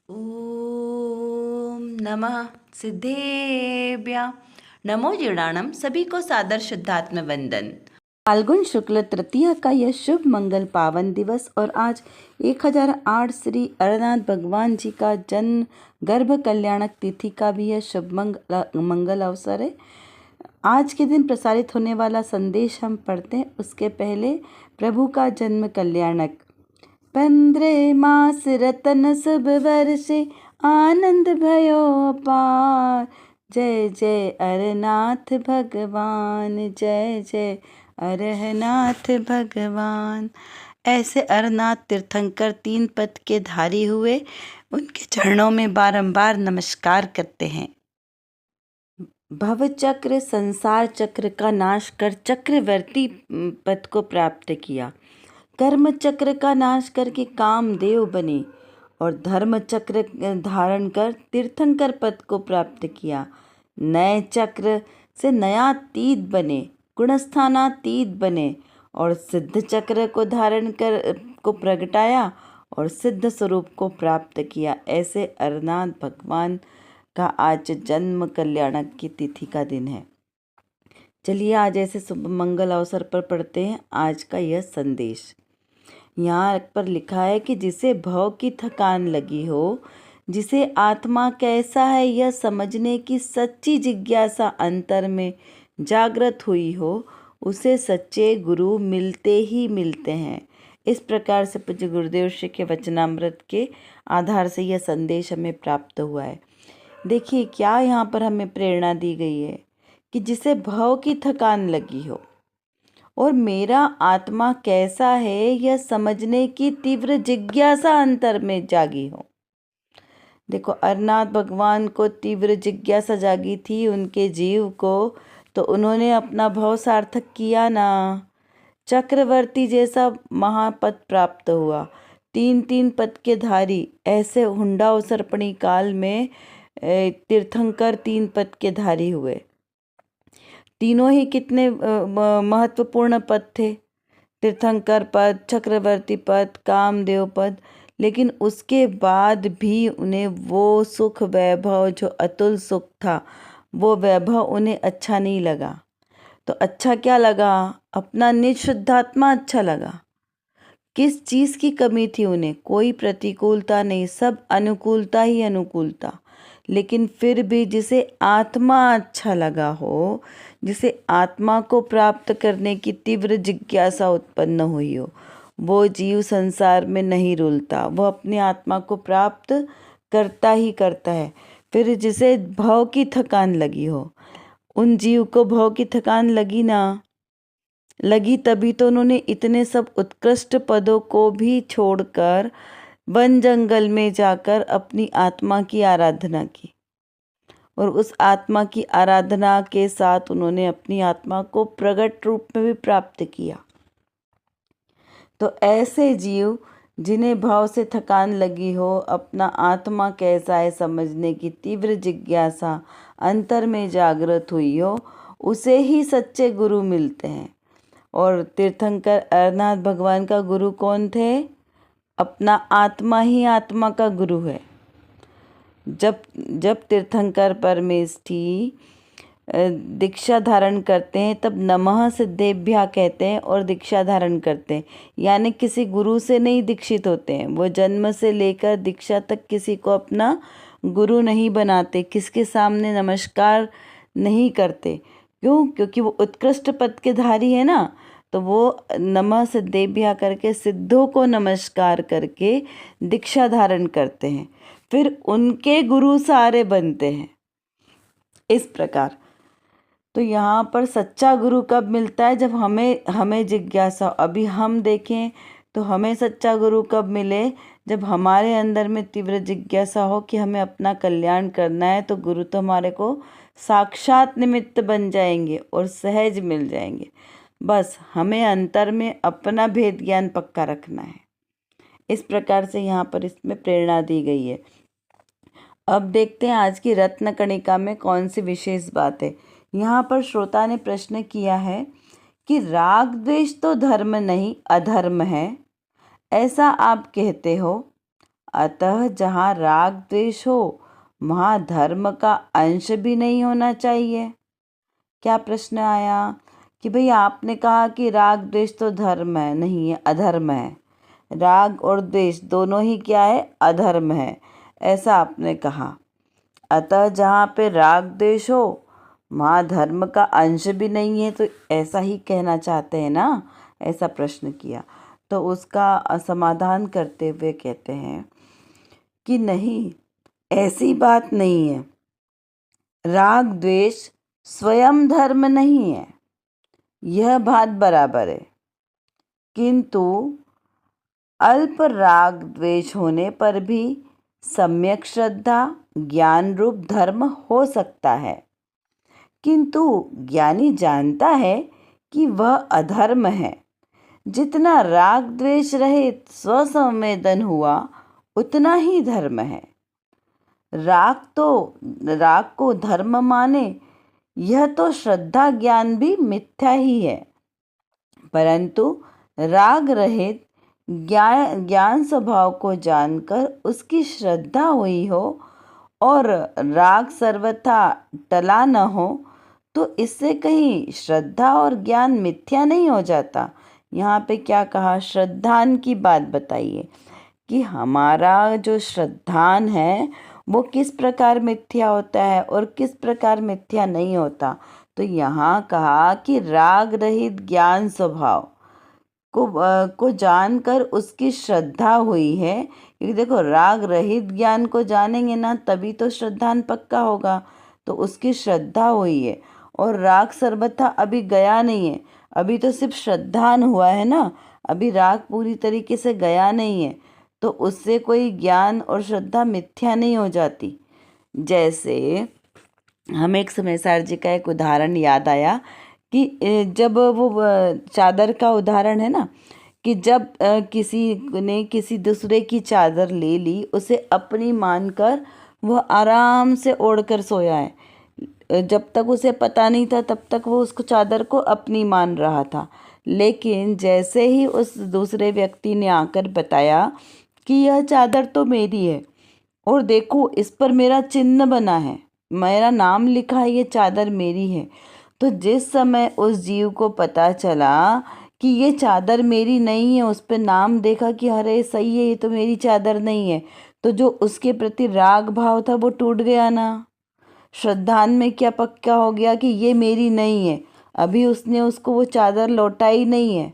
ओम नमः सिद्धेभ्य नमो जीर्णाणम। सभी को सादर शुद्धात्म वंदन। फाल्गुन शुक्ल तृतीया का यह शुभ मंगल पावन दिवस और आज 1008 श्री अरनाथ भगवान जी का जन्म गर्भ कल्याणक तिथि का भी यह शुभ मंगल अवसर है। आज के दिन प्रसारित होने वाला संदेश हम पढ़ते हैं। उसके पहले प्रभु का जन्म कल्याणक। 15 मास रतन सब वर्षे आनंद भयो अपार। जय जय अरनाथ भगवान, जय जय अरनाथ भगवान। ऐसे अरनाथ तीर्थंकर 3 पद के धारी हुए उनके चरणों में बारंबार नमस्कार करते हैं। भव चक्र संसार चक्र का नाश कर चक्रवर्ती पद को प्राप्त किया। कर्म चक्र का नाश करके कामदेव बने और धर्म चक्र धारण कर तीर्थंकर पद को प्राप्त किया। नए चक्र से नयातीत बने, गुणस्थानातीत बने और सिद्ध चक्र को धारण कर को प्रगटाया और सिद्ध स्वरूप को प्राप्त किया। ऐसे अरनाथ भगवान का आज जन्म कल्याणक की तिथि का दिन है। चलिए आज ऐसे शुभ मंगल अवसर पर पढ़ते हैं आज का यह संदेश। यहाँ पर लिखा है कि जिसे भव की थकान लगी हो, जिसे आत्मा कैसा है यह समझने की सच्ची जिज्ञासा अंतर में जागृत हुई हो, उसे सच्चे गुरु मिलते ही मिलते हैं। इस प्रकार से पूज्य गुरुदेव श्री के वचनामृत के आधार से यह संदेश हमें प्राप्त हुआ है। देखिए क्या यहाँ पर हमें प्रेरणा दी गई है कि जिसे भव की थकान लगी हो और मेरा आत्मा कैसा है यह समझने की तीव्र जिज्ञासा अंतर में जागी हो। देखो अरनाथ भगवान को तीव्र जिज्ञासा जागी थी उनके जीव को, तो उन्होंने अपना भव सार्थक किया ना। चक्रवर्ती जैसा महापद प्राप्त हुआ, 3 पद के धारी। ऐसे हुंडा उसर्पणी काल में तीर्थंकर 3 पद के धारी हुए। तीनों ही कितने महत्वपूर्ण पद थे, तीर्थंकर पद, चक्रवर्ती पद, कामदेव पद। लेकिन उसके बाद भी उन्हें वो सुख वैभव जो अतुल सुख था, वो वैभव उन्हें अच्छा नहीं लगा। तो अच्छा क्या लगा? अपना निज शुद्धात्मा अच्छा लगा। किस चीज़ की कमी थी उन्हें? कोई प्रतिकूलता नहीं, सब अनुकूलता ही अनुकूलता। लेकिन फिर भी जिसे आत्मा अच्छा लगा हो, जिसे आत्मा को प्राप्त करने की तीव्र जिज्ञासा उत्पन्न हुई हो, वो जीव संसार में नहीं रुलता, वो अपनी आत्मा को प्राप्त करता ही करता है। फिर जिसे भव की थकान लगी हो, उन जीव को भव की थकान लगी ना, लगी तभी तो उन्होंने इतने सब उत्कृष्ट पदों को भी छोड़कर वन जंगल में जाकर अपनी आत्मा की आराधना की और उस आत्मा की आराधना के साथ उन्होंने अपनी आत्मा को प्रगट रूप में भी प्राप्त किया। तो ऐसे जीव जिन्हें भाव से थकान लगी हो, अपना आत्मा कैसा है समझने की तीव्र जिज्ञासा अंतर में जागृत हुई हो, उसे ही सच्चे गुरु मिलते हैं। और तीर्थंकर अरनाथ भगवान का गुरु कौन थे? अपना आत्मा ही आत्मा का गुरु है। जब तीर्थंकर परमेष्ठी दीक्षा धारण करते हैं तब नमः सिद्धेभ्या कहते हैं और दीक्षा धारण करते हैं, यानी किसी गुरु से नहीं दीक्षित होते हैं। वो जन्म से लेकर दीक्षा तक किसी को अपना गुरु नहीं बनाते, किसके सामने नमस्कार नहीं करते। क्यों? क्योंकि वो उत्कृष्ट पद के धारी है ना, तो वो नमः सिद्धेभ्या करके सिद्धों को नमस्कार करके दीक्षा धारण करते हैं, फिर उनके गुरु सारे बनते हैं। इस प्रकार तो यहाँ पर सच्चा गुरु कब मिलता है? जब हमें जिज्ञासा। अभी हम देखें तो हमें सच्चा गुरु कब मिले? जब हमारे अंदर में तीव्र जिज्ञासा हो कि हमें अपना कल्याण करना है, तो गुरु तो हमारे को साक्षात निमित्त बन जाएंगे और सहज मिल जाएंगे। बस हमें अंतर में अपना भेद ज्ञान पक्का रखना है। इस प्रकार से यहाँ पर इसमें प्रेरणा दी गई है। अब देखते हैं आज की रत्न कणिका में कौन सी विशेष बात है। यहाँ पर श्रोता ने प्रश्न किया है कि राग द्वेष तो धर्म नहीं अधर्म है, ऐसा आप कहते हो। अतः जहाँ राग द्वेष हो वहाँ धर्म का अंश भी नहीं होना चाहिए। क्या प्रश्न आया कि भाई आपने कहा कि राग द्वेष तो धर्म है, नहीं है, अधर्म है। राग और द्वेष दोनों ही क्या है? अधर्म है, ऐसा आपने कहा। अतः जहाँ पे राग द्वेष हो वहाँ धर्म का अंश भी नहीं है, तो ऐसा ही कहना चाहते हैं ना, ऐसा प्रश्न किया। तो उसका समाधान करते हुए कहते हैं कि नहीं, ऐसी बात नहीं है। राग द्वेष स्वयं धर्म नहीं है, यह बात बराबर है, किंतु अल्प राग द्वेष होने पर भी सम्यक श्रद्धा ज्ञान रूप धर्म हो सकता है। किंतु ज्ञानी जानता है कि वह अधर्म है। जितना राग द्वेष रहित स्वसंवेदन हुआ उतना ही धर्म है। राग को धर्म माने यह तो श्रद्धा ज्ञान भी मिथ्या ही है, परंतु राग रहित ज्ञान स्वभाव को जानकर उसकी श्रद्धा हुई हो और राग सर्वथा टला न हो तो इससे कहीं श्रद्धा और ज्ञान मिथ्या नहीं हो जाता। यहाँ पे क्या कहा? श्रद्धान की बात बताइए कि हमारा जो श्रद्धान है वो किस प्रकार मिथ्या होता है और किस प्रकार मिथ्या नहीं होता। तो यहाँ कहा कि राग रहित ज्ञान स्वभाव को जानकर उसकी श्रद्धा हुई है। क्योंकि देखो, राग रहित ज्ञान को जानेंगे ना तभी तो श्रद्धान पक्का होगा। तो उसकी श्रद्धा हुई है और राग सर्वथा अभी गया नहीं है, अभी तो सिर्फ श्रद्धान हुआ है ना, अभी राग पूरी तरीके से गया नहीं है, तो उससे कोई ज्ञान और श्रद्धा मिथ्या नहीं हो जाती। जैसे हमें एक समय सार जी का एक उदाहरण याद आया कि जब वो चादर का उदाहरण है ना, कि जब किसी ने किसी दूसरे की चादर ले ली, उसे अपनी मानकर वह आराम से ओढ़कर सोया है। जब तक उसे पता नहीं था तब तक वो उसको चादर को अपनी मान रहा था, लेकिन जैसे ही उस दूसरे व्यक्ति ने आकर बताया कि यह चादर तो मेरी है और देखो इस पर मेरा चिन्ह बना है, मेरा नाम लिखा है, ये चादर मेरी है, तो जिस समय उस जीव को पता चला कि ये चादर मेरी नहीं है, उस पर नाम देखा कि अरे सही है, ये तो मेरी चादर नहीं है, तो जो उसके प्रति राग भाव था वो टूट गया ना। श्रद्धान में क्या पक्का हो गया कि ये मेरी नहीं है, अभी उसने उसको वो चादर लौटाई नहीं है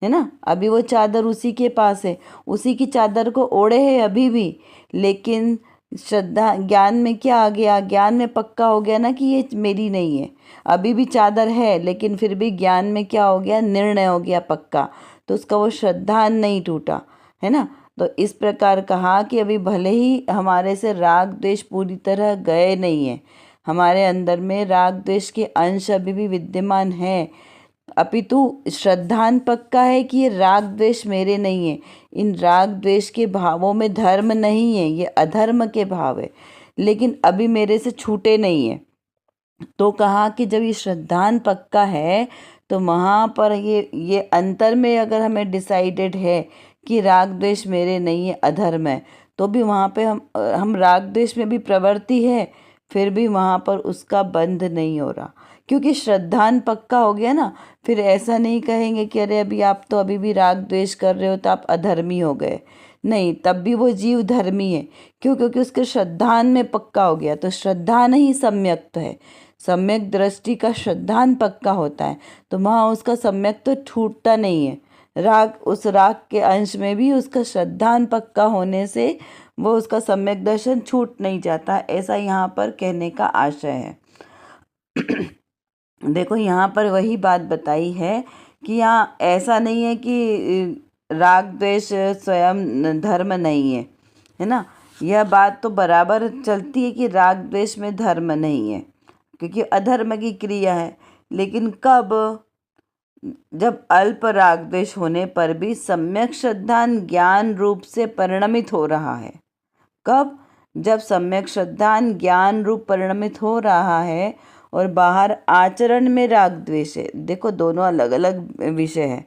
ना, अभी वो चादर उसी के पास है, उसी की चादर को ओढ़े है अभी भी, लेकिन श्रद्धा ज्ञान में क्या आ गया? ज्ञान में पक्का हो गया ना कि ये मेरी नहीं है, अभी भी चादर है, लेकिन फिर भी ज्ञान में क्या हो गया? निर्णय हो गया पक्का, तो उसका वो श्रद्धान नहीं टूटा, है ना। तो इस प्रकार कहा कि अभी भले ही हमारे से राग द्वेष पूरी तरह गए नहीं है, हमारे अंदर में राग द्वेष के अंश अभी भी विद्यमान है, अपितु श्रद्धान पक्का है कि ये राग द्वेष मेरे नहीं है, इन राग द्वेष के भावों में धर्म नहीं है, ये अधर्म के भाव है, लेकिन अभी मेरे से छूटे नहीं है। तो कहा कि जब ये श्रद्धान पक्का है तो वहाँ पर ये अंतर में अगर हमें डिसाइडेड है कि राग द्वेष मेरे नहीं है, अधर्म है, तो भी वहाँ पे हम राग द्वेष में भी प्रवृत्ति है, फिर भी वहाँ पर उसका बंध नहीं हो रहा, क्योंकि श्रद्धान पक्का हो गया ना। फिर ऐसा नहीं कहेंगे कि अरे अभी आप तो अभी भी राग द्वेष कर रहे हो तो आप अधर्मी हो गए, नहीं, तब भी वो जीव धर्मी है। क्यों? क्योंकि उसके श्रद्धान में पक्का हो गया। तो श्रद्धान ही सम्यक है, सम्यक दृष्टि का श्रद्धान पक्का होता है, तो वहाँ उसका सम्यक तो छूटता नहीं है। राग, उस राग के अंश में भी उसका श्रद्धान पक्का होने से वो उसका सम्यक दर्शन छूट नहीं जाता, ऐसा यहाँ पर कहने का आशय है। देखो, यहाँ पर वही बात बताई है कि यहाँ ऐसा नहीं है कि राग द्वेष स्वयं धर्म नहीं है ना। यह बात तो बराबर चलती है कि राग द्वेष में धर्म नहीं है, क्योंकि अधर्म की क्रिया है। लेकिन कब? जब अल्प राग द्वेष होने पर भी सम्यक श्रद्धान ज्ञान रूप से परिणमित हो रहा है। कब? जब सम्यक श्रद्धान ज्ञान रूप परिणमित हो रहा है और बाहर आचरण में राग द्वेष है। देखो, दोनों अलग अलग विषय है।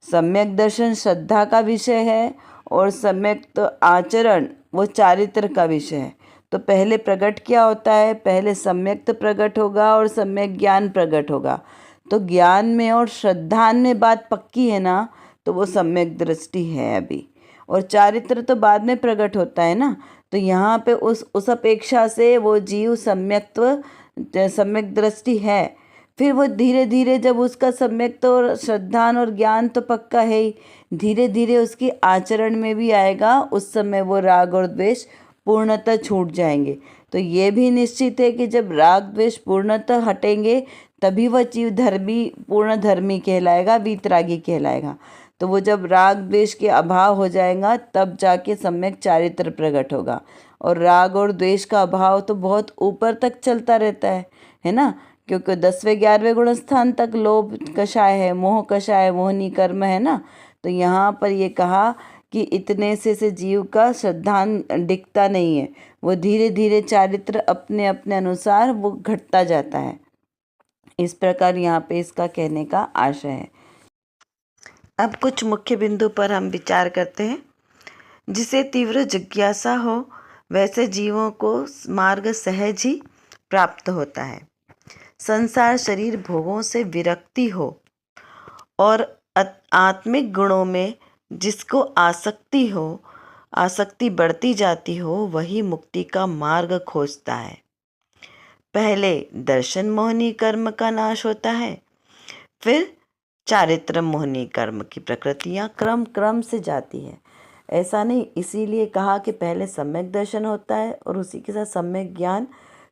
सम्यक दर्शन श्रद्धा का विषय है और सम्यक्त आचरण वो चारित्र का विषय है। तो पहले प्रकट क्या होता है? पहले सम्यक्त प्रकट होगा और सम्यक ज्ञान प्रकट होगा। तो ज्ञान में और श्रद्धान में बात पक्की है ना, तो वो सम्यक दृष्टि है अभी, और चारित्र तो बाद में प्रकट होता है ना। तो यहाँ पे उस अपेक्षा से वो जीव सम्यक दृष्टि है। फिर वो धीरे धीरे जब उसका सम्यक तो और श्रद्धान और ज्ञान तो पक्का है ही, धीरे धीरे उसकी आचरण में भी आएगा, उस समय वो राग और द्वेष पूर्णतः छूट जाएंगे। तो ये भी निश्चित है कि जब राग द्वेष पूर्णतः हटेंगे तभी वह जीव धर्मी, पूर्ण धर्मी कहलाएगा, वीतरागी कहलाएगा। तो वो जब राग द्वेष के अभाव हो जाएगा तब जाके सम्यक चारित्र प्रकट होगा। और राग और द्वेष का अभाव तो बहुत ऊपर तक चलता रहता है ना, क्योंकि 10वें 11वें गुण स्थान तक लोभ कषाय है, मोह कषाय, मोहनी कर्म है ना। तो यहाँ पर ये कहा कि इतने से जीव का श्रद्धान दिखता नहीं है, वो धीरे धीरे चारित्र अपने अपने अनुसार वो घटता जाता है। इस प्रकार यहाँ पे इसका कहने का आशय है। अब कुछ मुख्य बिंदु पर हम विचार करते हैं। जिसे तीव्र जिज्ञासा हो वैसे जीवों को मार्ग सहज ही प्राप्त होता है। संसार शरीर भोगों से विरक्ति हो और आत्मिक गुणों में जिसको आसक्ति हो, आसक्ति बढ़ती जाती हो, वही मुक्ति का मार्ग खोजता है। पहले दर्शन मोहनी कर्म का नाश होता है, फिर चारित्र मोहनी कर्म की प्रकृतियाँ क्रम से जाती है। ऐसा नहीं, इसीलिए कहा कि पहले सम्यक दर्शन होता है और उसी के साथ सम्यक ज्ञान,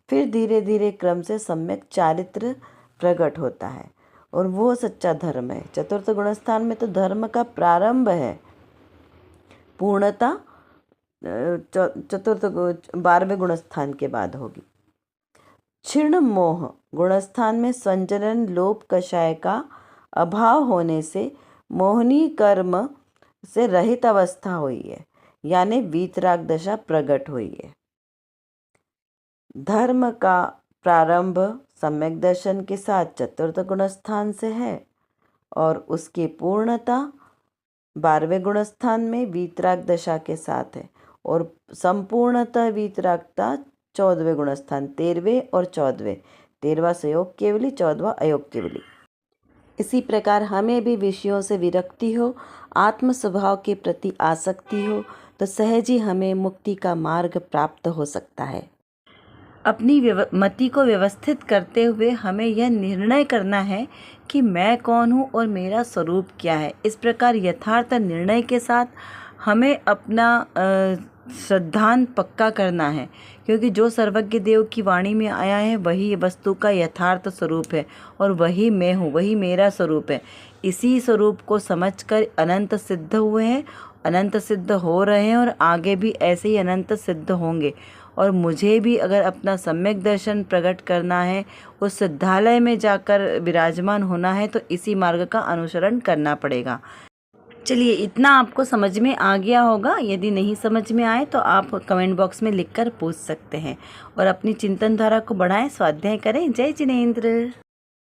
फिर धीरे धीरे क्रम से सम्यक चारित्र प्रकट होता है, और वो सच्चा धर्म है। चतुर्थ गुणस्थान में तो धर्म का प्रारंभ है, पूर्णता चतुर्थ 12वें गुणस्थान के बाद होगी। क्षीण मोह गुणस्थान में संजनन लोभ कषाय का अभाव होने से मोहनी कर्म से रहित अवस्था हुई है, यानी वीतराग दशा प्रकट हुई है। धर्म का प्रारंभ सम्यक दर्शन के साथ चतुर्थ गुणस्थान से है, और उसकी पूर्णता 12वें गुणस्थान में वीतराग दशा के साथ है, और संपूर्णतः वीतरागता 14वें गुणस्थान, 13वें और 14वें, 13वां संयोग केवली, 14वां अयोग केवली। इसी प्रकार हमें भी विषयों से विरक्ति हो, आत्म स्वभाव के प्रति आसक्ति हो, तो सहज ही हमें मुक्ति का मार्ग प्राप्त हो सकता है। अपनी मति को व्यवस्थित करते हुए हमें यह निर्णय करना है कि मैं कौन हूँ और मेरा स्वरूप क्या है। इस प्रकार यथार्थ निर्णय के साथ हमें अपना श्रद्धान पक्का करना है, क्योंकि जो सर्वज्ञ देव की वाणी में आया है वही वस्तु का यथार्थ स्वरूप है, और वही मैं हूँ, वही मेरा स्वरूप है। इसी स्वरूप को समझकर अनंत सिद्ध हुए हैं, अनंत सिद्ध हो रहे हैं, और आगे भी ऐसे ही अनंत सिद्ध होंगे। और मुझे भी अगर अपना सम्यक दर्शन प्रकट करना है, उस सिद्धालय में जाकर विराजमान होना है, तो इसी मार्ग का अनुसरण करना पड़ेगा। चलिए, इतना आपको समझ में आ गया होगा। यदि नहीं समझ में आए तो आप कमेंट बॉक्स में लिखकर पूछ सकते हैं, और अपनी चिंतन धारा को बढ़ाएं, स्वाध्याय करें। जय जिनेंद्र।